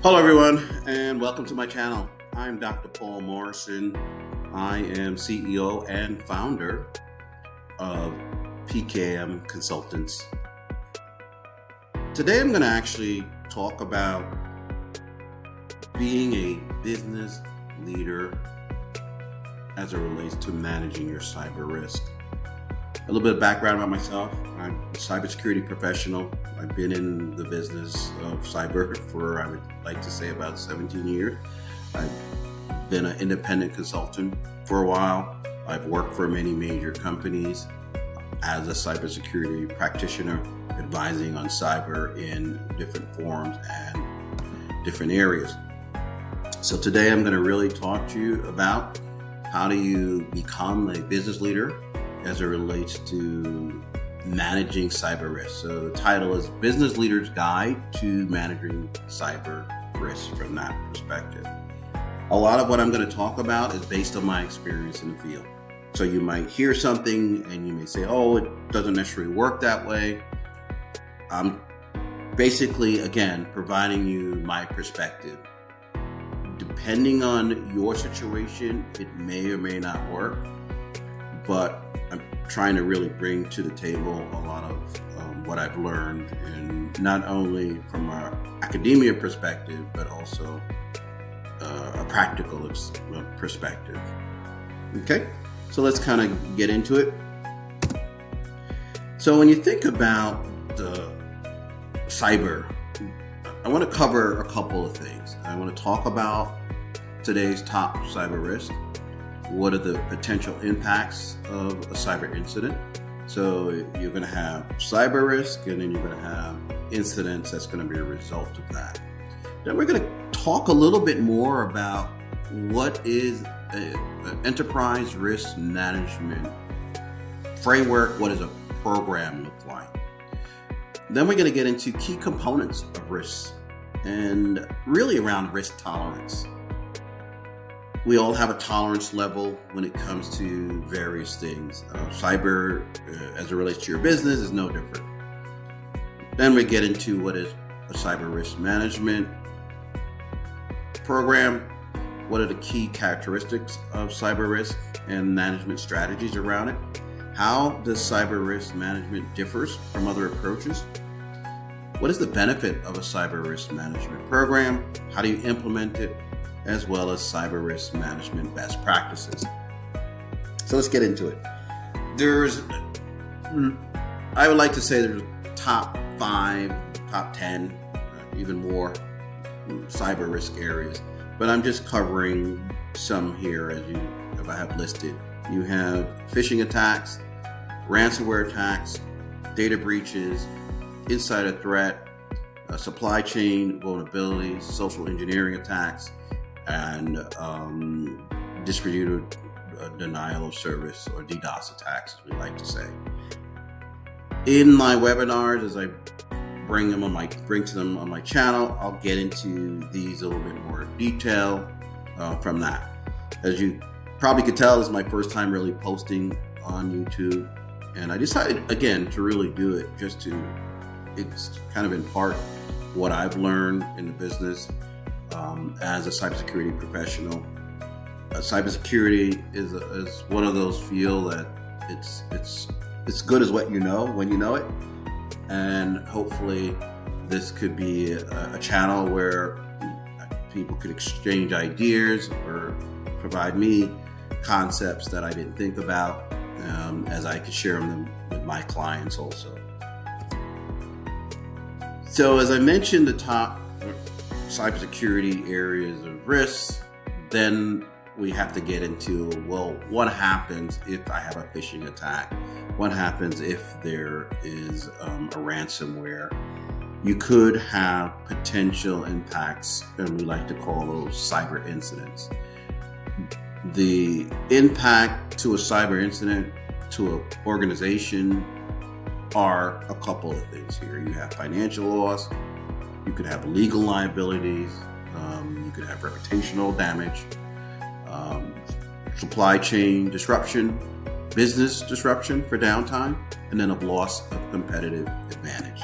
Hello everyone and welcome to my channel. I'm Dr. Paul Morrison. I am CEO and founder of PKM Consultants. Today I'm going to actually talk about being a business leader as it relates to managing your cyber risk. A little bit of background about myself. I'm a cybersecurity professional. I've been in the business of cyber for, I would like to say, about 17 years. I've been an independent consultant for a while. I've worked for many major companies as a cybersecurity practitioner, advising on cyber in different forms and different areas. So today I'm going to really talk to you about how do you become a business leader as it relates to managing cyber risk. So the title is Business Leader's Guide to Managing Cyber Risk from that perspective. A lot of what I'm going to talk about is based on my experience in the field. So you might hear something and you may say, oh, it doesn't necessarily work that way. I'm basically, again, providing you my perspective. Depending on your situation, it may or may not work, but I'm trying to really bring to the table a lot of what I've learned, and not only from an academia perspective, but also a practical perspective. Okay, so let's kind of get into it. So when you think about cyber, I want to cover a couple of things. I want to talk about today's top cyber risk. What are the potential impacts of a cyber incident? So you're going to have cyber risk, and then you're going to have incidents that's going to be a result of that. Then we're going to talk a little bit more about what is an enterprise risk management framework. What does a program look like? Then we're going to get into key components of risk and really around risk tolerance. We all have a tolerance level when it comes to various things. Cyber, as it relates to your business, is no different. Then we get into what is a cyber risk management program. What are the key characteristics of cyber risk and management strategies around it? How does cyber risk management differs from other approaches? What is the benefit of a cyber risk management program? How do you implement it? As well as cyber risk management best practices. So let's get into it. I would like to say there's top 5, top 10, even more cyber risk areas, but I'm just covering some here as I have listed. You have phishing attacks, ransomware attacks, data breaches, insider threat, supply chain vulnerabilities, social engineering attacks, and distributed denial of service, or DDoS attacks, as we like to say. In my webinars, as I bring to them on my channel, I'll get into these a little bit more detail from that. As you probably could tell, this is my first time really posting on YouTube, and I decided again to really do it it's kind of in part what I've learned in the business. As a cybersecurity professional, cybersecurity is one of those fields that it's good as what you know when you know it, and hopefully this could be a channel where people could exchange ideas or provide me concepts that I didn't think about, as I could share them with my clients also. So as I mentioned, the top cybersecurity areas of risk, then we have to get into, well, what happens if I have a phishing attack? What happens if there is a ransomware? You could have potential impacts, and we like to call those cyber incidents. The impact to a cyber incident to an organization are a couple of things here. You have financial loss, you could have legal liabilities, you could have reputational damage, supply chain disruption, business disruption for downtime, and then a loss of competitive advantage.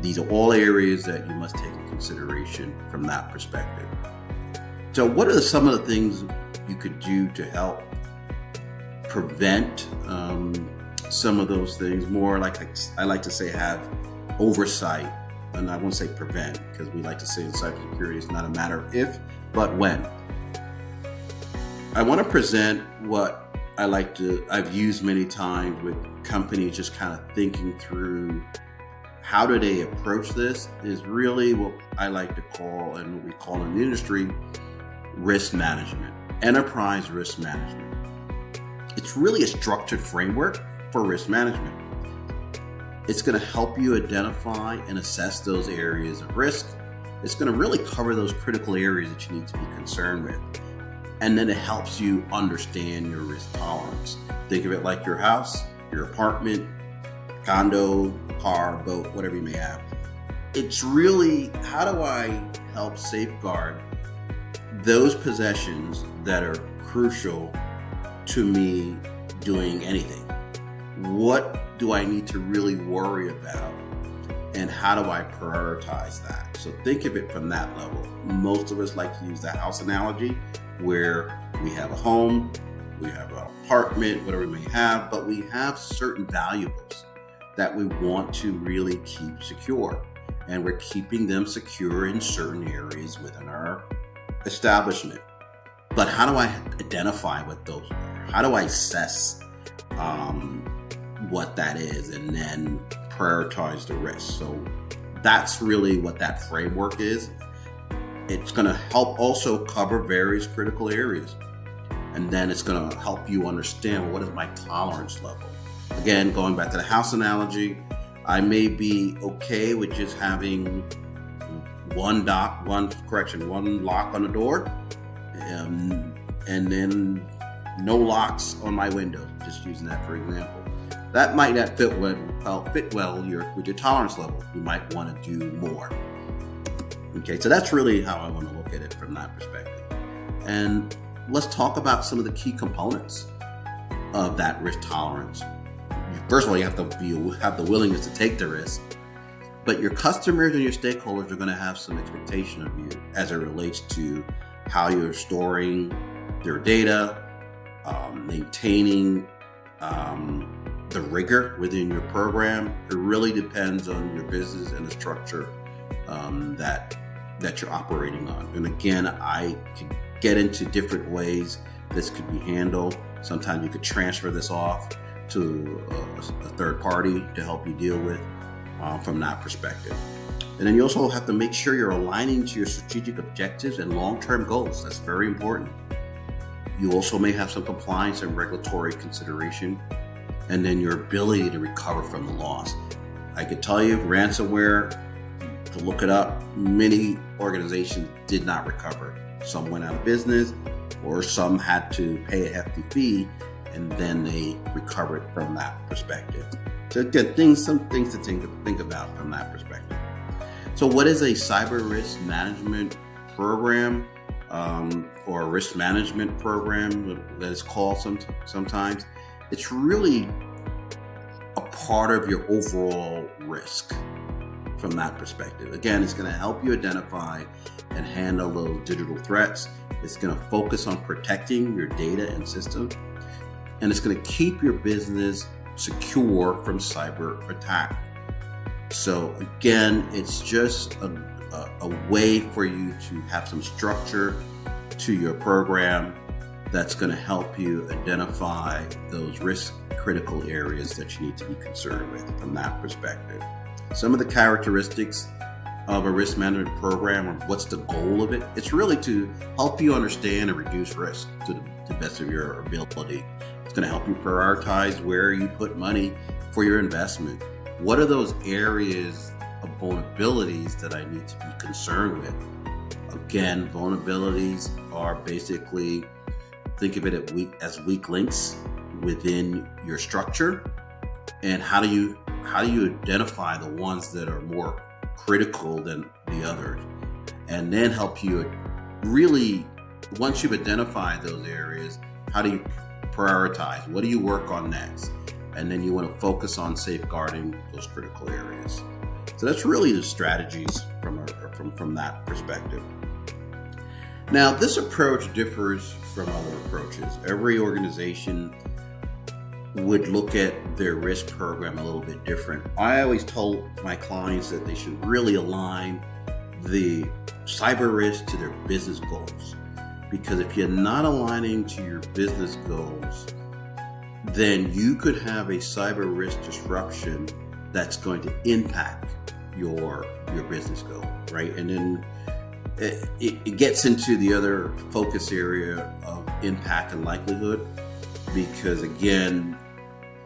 These are all areas that you must take into consideration from that perspective. So what are some of the things you could do to help prevent some of those things? More like I like to say, have oversight, and I won't say prevent, because we like to say in cybersecurity it's not a matter of if, but when. I want to present what I've used many times with companies just kind of thinking through how do they approach this, is really what I like to call, and what we call in the industry, risk management, enterprise risk management. It's really a structured framework for risk management. It's going to help you identify and assess those areas of risk. It's going to really cover those critical areas that you need to be concerned with. And then it helps you understand your risk tolerance. Think of it like your house, your apartment, condo, car, boat, whatever you may have. It's really, how do I help safeguard those possessions that are crucial to me doing anything? What do I need to really worry about, and how do I prioritize that? So think of it from that level. Most of us like to use the house analogy, where we have a home, we have an apartment, whatever we may have, but we have certain valuables that we want to really keep secure, and we're keeping them secure in certain areas within our establishment. But how do I identify what those are? How do I assess what that is, and then prioritize the risk? So that's really what that framework is. It's going to help also cover various critical areas, and then it's going to help you understand, what is my tolerance level. Again, going back to the house analogy, I may be okay with just having one lock on the door, and then no locks on my windows, just using that for example. That might not fit well with your tolerance level. You might want to do more. Okay, so that's really how I want to look at it from that perspective. And let's talk about some of the key components of that risk tolerance. First of all, you have to have the willingness to take the risk, but your customers and your stakeholders are going to have some expectation of you as it relates to how you're storing their data, maintaining the rigor within your program. It really depends on your business and the structure that you're operating on. And again, I could get into different ways this could be handled. Sometimes you could transfer this off to a third party to help you deal with from that perspective. And then you also have to make sure you're aligning to your strategic objectives and long-term goals. That's very important. You also may have some compliance and regulatory consideration, and then your ability to recover from the loss. I could tell you, ransomware, to look it up, many organizations did not recover. Some went out of business, or some had to pay a hefty fee, and then they recovered from that perspective. So again, some things to think about from that perspective. So what is a cyber risk management program, or a risk management program that is called sometimes? It's really a part of your overall risk from that perspective. Again, it's going to help you identify and handle those digital threats. It's going to focus on protecting your data and system, and it's going to keep your business secure from cyber attack. So again, it's just a way for you to have some structure to your program that's going to help you identify those risk critical areas that you need to be concerned with from that perspective. Some of the characteristics of a risk management program, or what's the goal of it? It's really to help you understand and reduce risk to the best of your ability. It's going to help you prioritize where you put money for your investment. What are those areas of vulnerabilities that I need to be concerned with? Again, vulnerabilities are basically, think of it as weak links within your structure. And how do you identify the ones that are more critical than the others? And then help you really, once you've identified those areas, how do you prioritize? What do you work on next? And then you want to focus on safeguarding those critical areas. So that's really the strategies from that perspective. Now, this approach differs from other approaches. Every organization would look at their risk program a little bit different. I always told my clients that they should really align the cyber risk to their business goals. Because if you're not aligning to your business goals, then you could have a cyber risk disruption that's going to impact your business goal, right? And then it gets into the other focus area of impact and likelihood, because again,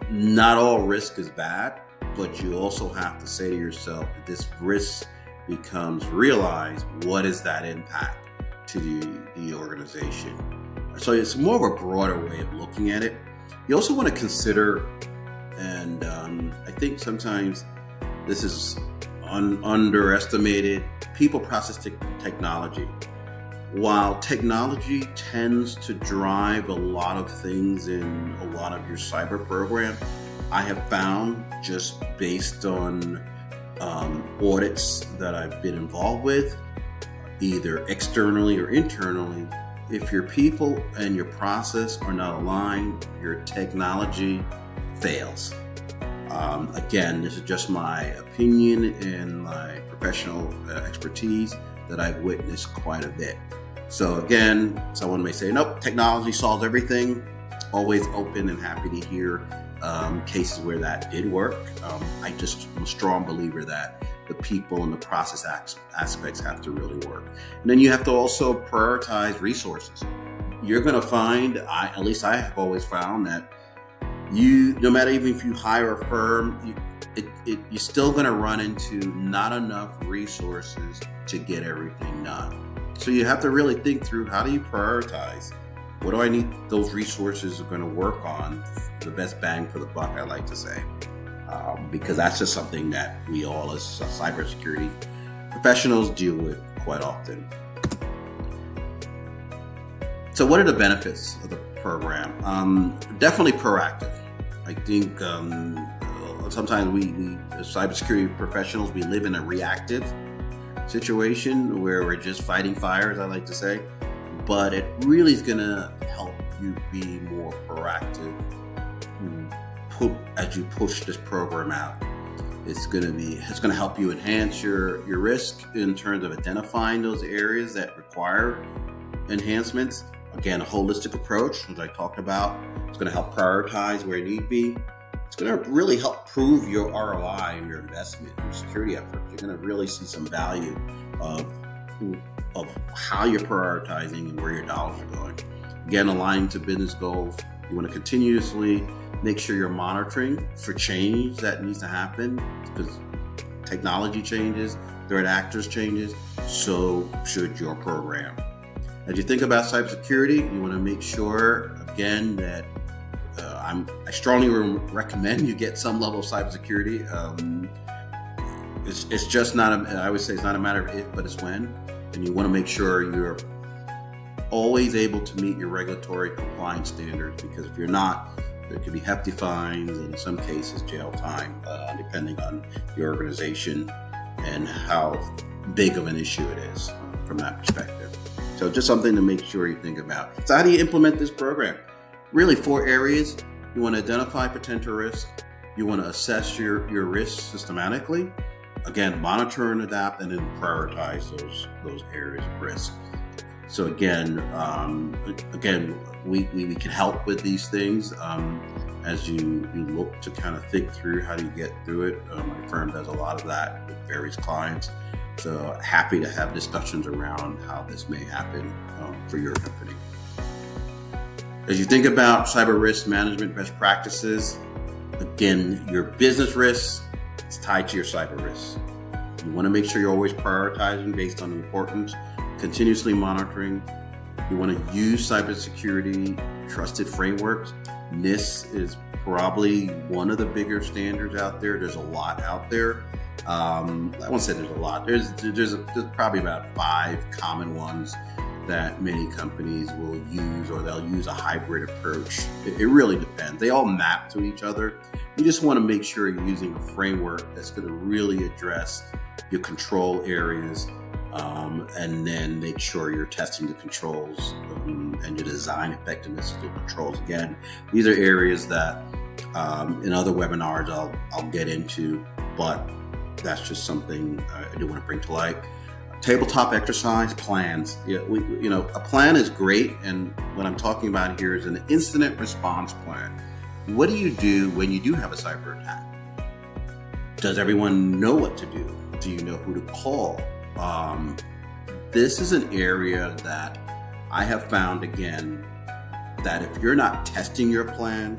not all risk is bad, but you also have to say to yourself, if this risk becomes realized, what is that impact to the organization? So it's more of a broader way of looking at it. You also want to consider, and I think sometimes this is underestimated, people, process, technology. While technology tends to drive a lot of things in a lot of your cyber program, I have found, just based on audits that I've been involved with, either externally or internally, if your people and your process are not aligned, your technology fails. Again, this is just my opinion and my professional expertise that I've witnessed quite a bit. So again, someone may say, nope, technology solves everything. Always open and happy to hear cases where that did work. I'm a strong believer that the people and the process aspects have to really work. And then you have to also prioritize resources. You're going to find, at least I have always found, that no matter even if you hire a firm, you're still going to run into not enough resources to get everything done. So you have to really think through, how do you prioritize? What do I need those resources are going to work on? The best bang for the buck, I like to say. Because that's just something that we all as cybersecurity professionals deal with quite often. So what are the benefits of the program? Definitely proactive. I think sometimes we as cybersecurity professionals, we live in a reactive situation where we're just fighting fires, I like to say. But it really is going to help you be more proactive as you push this program out. It's going to help you enhance your risk in terms of identifying those areas that require enhancements. Again, a holistic approach, which I talked about. It's going to help prioritize where need be. It's going to really help prove your ROI and your investment in your security efforts. You're going to really see some value of how you're prioritizing and where your dollars are going. Again, aligning to business goals. You want to continuously make sure you're monitoring for change that needs to happen, because technology changes, threat actors changes, so should your program. As you think about cybersecurity, you want to make sure, again, that I strongly recommend you get some level of cybersecurity. It's just not, I would say it's not a matter of if, but it's when. And you want to make sure you're always able to meet your regulatory compliance standards, because if you're not, there could be hefty fines and in some cases jail time, depending on the organization and how big of an issue it is from that perspective. So just something to make sure you think about. So how do you implement this program? Really 4 areas. You want to identify potential risks. You want to assess your risks systematically. Again, monitor and adapt, and then prioritize those areas of risk. So again, we can help with these things as you look to kind of think through how do you get through it. My firm does a lot of that with various clients. So happy to have discussions around how this may happen for your company. As you think about cyber risk management best practices, again, your business risks is tied to your cyber risks. You want to make sure you're always prioritizing based on the importance, continuously monitoring. You want to use cybersecurity trusted frameworks. NIST is probably one of the bigger standards out there. There's a lot out there. I won't say there's a lot. There's probably about 5 common ones that many companies will use, or they'll use a hybrid approach. It really depends. They all map to each other. You just want to make sure you're using a framework that's going to really address your control areas, and then make sure you're testing the controls and your design effectiveness of the controls. Again, these are areas that in other webinars I'll get into, but that's just something I do want to bring to light. Tabletop exercise plans. A plan is great, and what I'm talking about here is an incident response plan. What do you do when you do have a cyber attack? Does everyone know what to do? Do you know who to call? This is an area that I have found, again, that if you're not testing your plan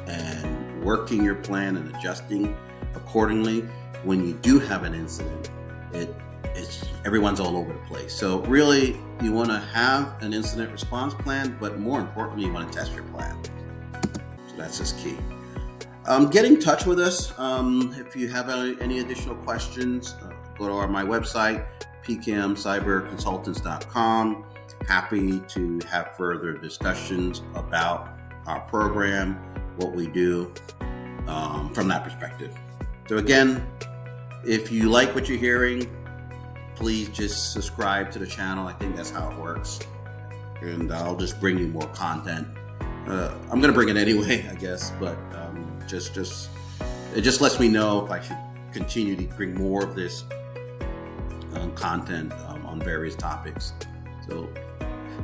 and working your plan and adjusting accordingly, when you do have an incident, everyone's all over the place. So really, you want to have an incident response plan, but more importantly, you want to test your plan. So that's just key. Get in touch with us. If you have any additional questions, go to my website, pkmcyberconsultants.com. Happy to have further discussions about our program, what we do from that perspective. So again, if you like what you're hearing, please just subscribe to the channel. I think that's how it works. And I'll just bring you more content. I'm going to bring it anyway, I guess, but it just lets me know if I should continue to bring more of this content on various topics. So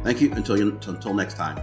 thank you until next time.